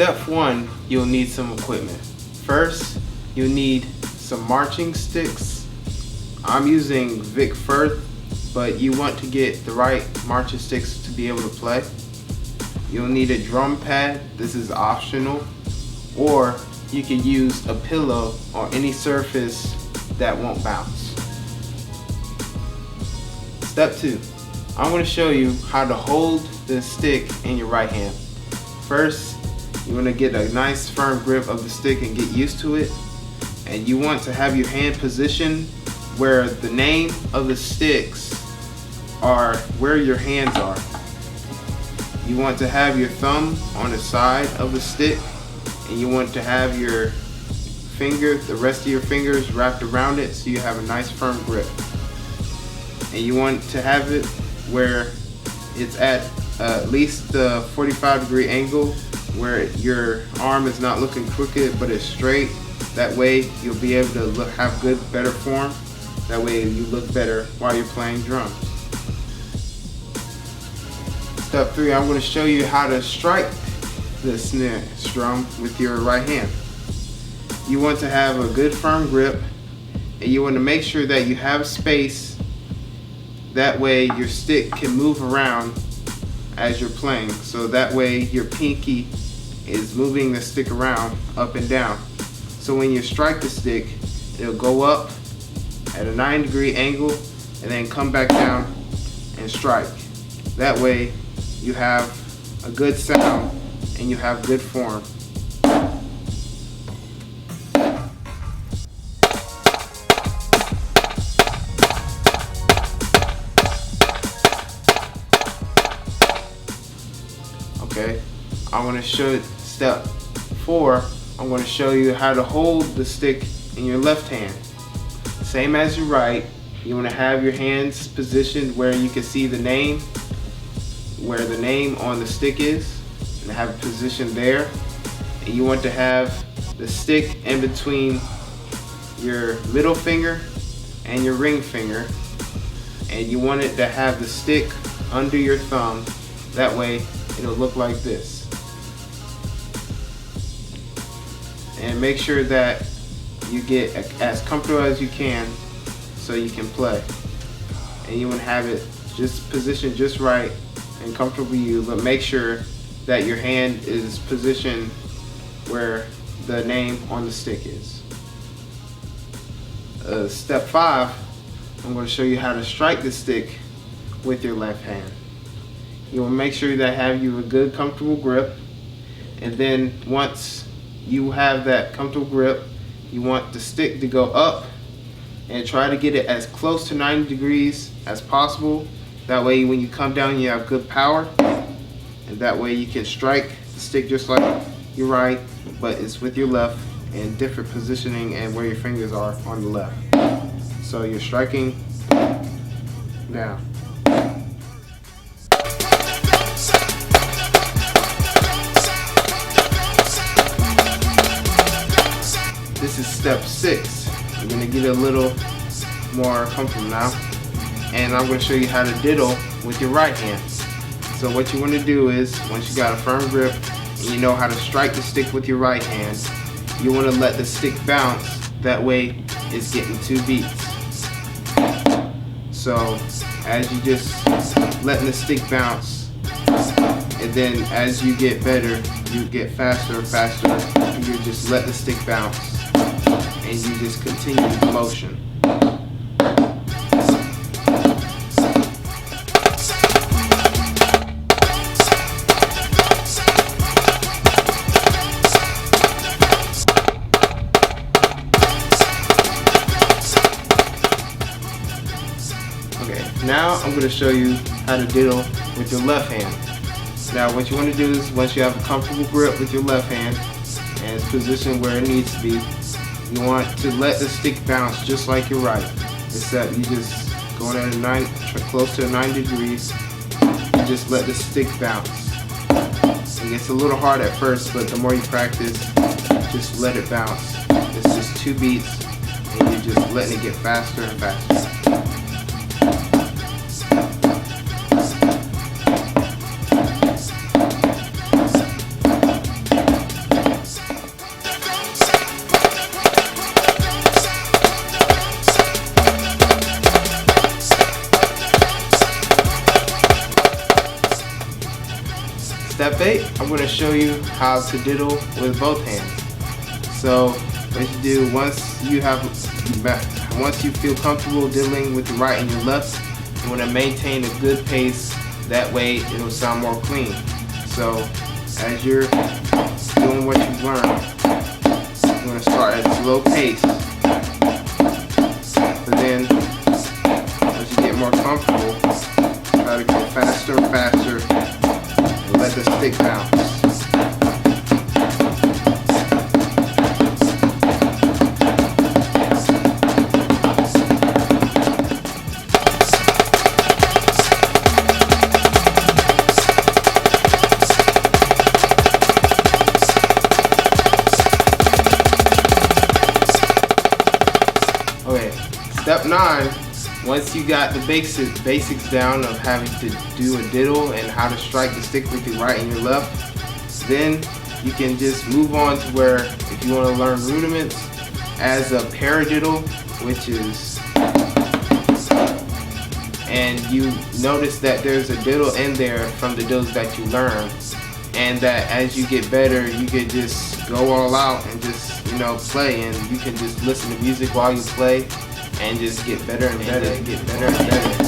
step one, you'll need some equipment. First, you'll need some marching sticks. I'm using Vic Firth, but you want to get the right marching sticks to be able to play. You'll need a drum pad. This is optional. Or you can use a pillow or any surface that won't bounce. Step two, I'm going to show you how to hold the stick in your right hand. First, you want to get a nice firm grip of the stick and get used to it. And you want to have your hand positioned where the name of the sticks are where your hands are. You want to have your thumb on the side of the stick, and you want to have your finger, the rest of your fingers wrapped around it so you have a nice firm grip. And you want to have it where it's at least the 45-degree angle where your arm is not looking crooked but it's straight. That way you'll be able to have better form. That way you look better while you're playing drums. Step three, I'm going to show you how to strike the snare drum with your right hand. You want to have a good firm grip, and you want to make sure that you have space. That way your stick can move around as you're playing. So that way your pinky is moving the stick around up and down. So when you strike the stick, it'll go up at a 90-degree angle and then come back down and strike. That way you have a good sound and you have good form. Okay, I'm going to show you step 4. I'm going to show you how to hold the stick in your left hand. Same as your right, you want to have your hands positioned where you can see the name, where the name on the stick is, and have it positioned there. And you want to have the stick in between your middle finger and your ring finger, and you want it to have the stick under your thumb. That way it'll look like this. And make sure that you get as comfortable as you can so you can play. And you want to have it just positioned just right and comfortable for you, but make sure that your hand is positioned where the name on the stick is. Step 5, I'm going to show you how to strike the stick with your left hand. You want to make sure that have you a good comfortable grip, and then once you have that comfortable grip, you want the stick to go up and try to get it as close to 90 degrees as possible. That way when you come down you have good power, and that way you can strike the stick just like your right, but it's with your left and different positioning and where your fingers are on the left. So you're striking down. This is step 6. You're going to get a little more comfortable now. And I'm going to show you how to diddle with your right hand. So what you want to do is, once you got a firm grip and you know how to strike the stick with your right hand, you want to let the stick bounce. That way it's getting 2 beats. So as you just letting the stick bounce, and then as you get better, you get faster and faster, and you just let the stick bounce. And you just continue the motion. Okay, now I'm going to show you how to diddle with your left hand. Now what you want to do is, once you have a comfortable grip with your left hand and it's positioned where it needs to be, you want to let the stick bounce just like your right, except you just going at close to 90 degrees. You just let the stick bounce. It gets a little hard at first, but the more you practice, just let it bounce. It's just 2 beats, and you're just letting it get faster and faster. Today I'm going to show you how to diddle with both hands. So what you do, once you feel comfortable diddling with your right and your left, you want to maintain a good pace. That way it'll sound more clean. So as you're doing what you've learned, you're going to start at a slow pace. But then as you get more comfortable, try to go faster and faster and let the stick bounce. Okay, step 9, once you got the basics down of having to do a diddle and how to strike the stick with your right and your left, then you can just move on to where, if you want to learn rudiments, as a paradiddle, which is, and you notice that there's a diddle in there from the diddles that you learn, and that as you get better, you can just go all out and just, play, and you can just listen to music while you play and just get better and better and get better and better.